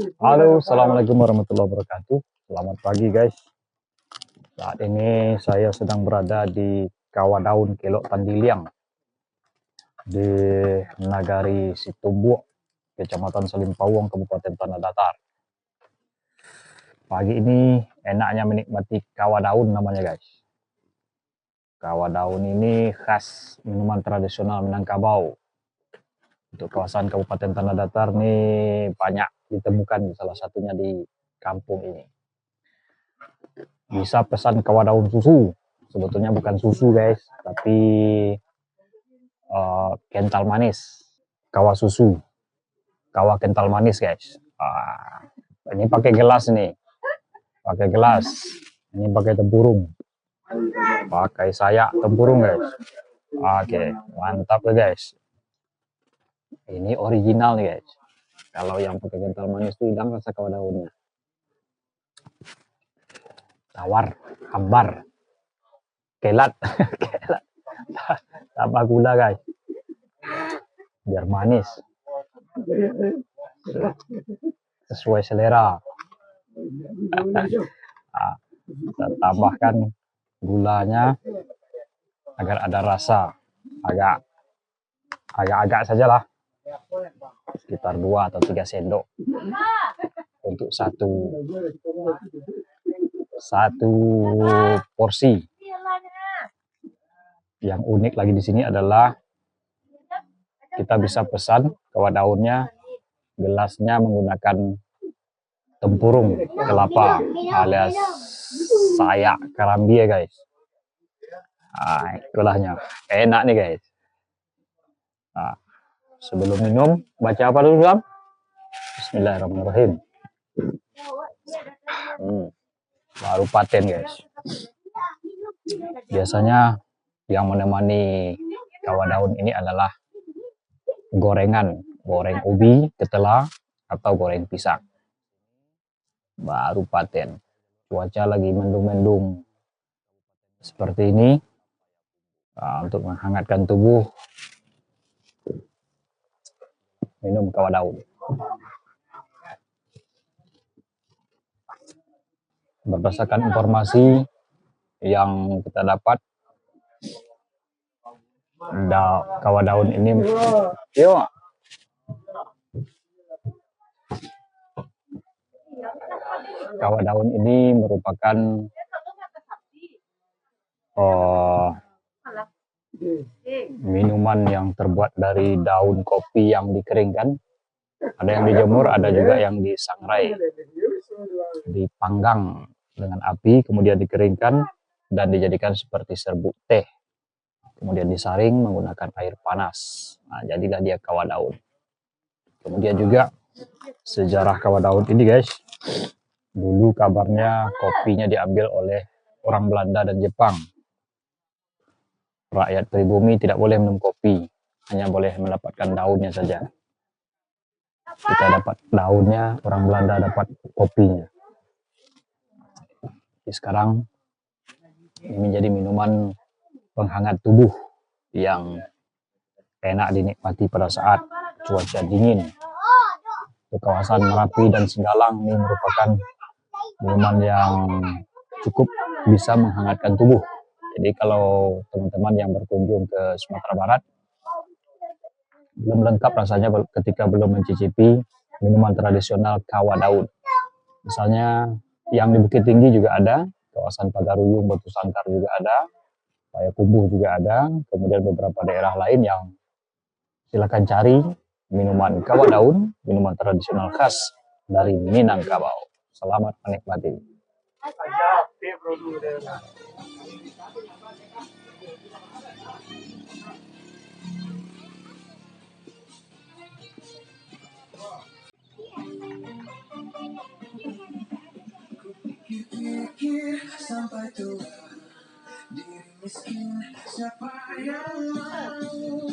Halo, assalamualaikum warahmatullahi wabarakatuh. Selamat pagi guys. Saat ini saya sedang berada di Kawadaun Kelok Tandiliang di Nagari Situmbuk, Kecamatan Selimpawong, Kabupaten Tanah Datar. Pagi ini enaknya menikmati kawadaun namanya guys. Kawadaun ini khas minuman tradisional Minangkabau. Untuk kawasan Kabupaten Tanah Datar nih banyak ditemukan, salah satunya di kampung ini. Bisa pesan kawadaun susu, sebetulnya bukan susu guys, tapi kental manis, kawa susu, kawa kental manis guys. Ini pakai gelas nih, pakai gelas, ini pakai tempurung, pakai sayak tempurung guys. Oke, mantap ya guys. Ini original nih guys. Kalau yang pakai kental manis itu hilang rasa kawadaunnya. Tawar, hambar, kelat, kelat, tambah gula guys, biar manis, sesuai selera. Kita tambahkan gulanya agar ada rasa, agak sajalah, sekitar 2 atau 3 sendok untuk satu porsi. Yang unik lagi di sini adalah kita bisa pesan kawadaunnya, gelasnya menggunakan tempurung kelapa alias sayak karambi ya guys. Itulahnya enak nih guys. Sebelum minum baca apa dulu Sam? Bismillahirrahmanirrahim. Baru paten guys. Biasanya yang menemani kawadaun ini adalah gorengan, goreng ubi, ketela, atau goreng pisang. Baru paten. Cuaca lagi mendung-mendung seperti ini. Untuk menghangatkan tubuh, minum kawadaun. Berdasarkan informasi yang kita dapat, kawadaun ini kawadaun ini merupakan minuman yang terbuat dari daun kopi yang dikeringkan. Ada yang dijemur, ada juga yang disangrai, dipanggang dengan api, kemudian dikeringkan dan dijadikan seperti serbuk teh. Kemudian disaring menggunakan air panas. Jadilah dia kawadaun. Kemudian juga sejarah kawadaun ini guys. Dulu kabarnya kopinya diambil oleh orang Belanda dan Jepang. Rakyat pribumi tidak boleh minum kopi, hanya boleh mendapatkan daunnya saja. Kita dapat daunnya, orang Belanda dapat kopinya. Jadi sekarang ini menjadi minuman penghangat tubuh yang enak dinikmati pada saat cuaca dingin. Di kawasan Merapi dan Singgalang ini merupakan minuman yang cukup bisa menghangatkan tubuh. Jadi kalau teman-teman yang berkunjung ke Sumatera Barat, belum lengkap rasanya ketika belum mencicipi minuman tradisional kawadaun. Misalnya yang di Bukit Tinggi juga ada, kawasan Pagaruyung, Batu Sangkar juga ada, Payakumbuh juga ada, kemudian beberapa daerah lain yang silakan cari minuman kawadaun, minuman tradisional khas dari Minangkabau. Selamat menikmati. Pikir sampai tua, diri miskin, siapa yang mau?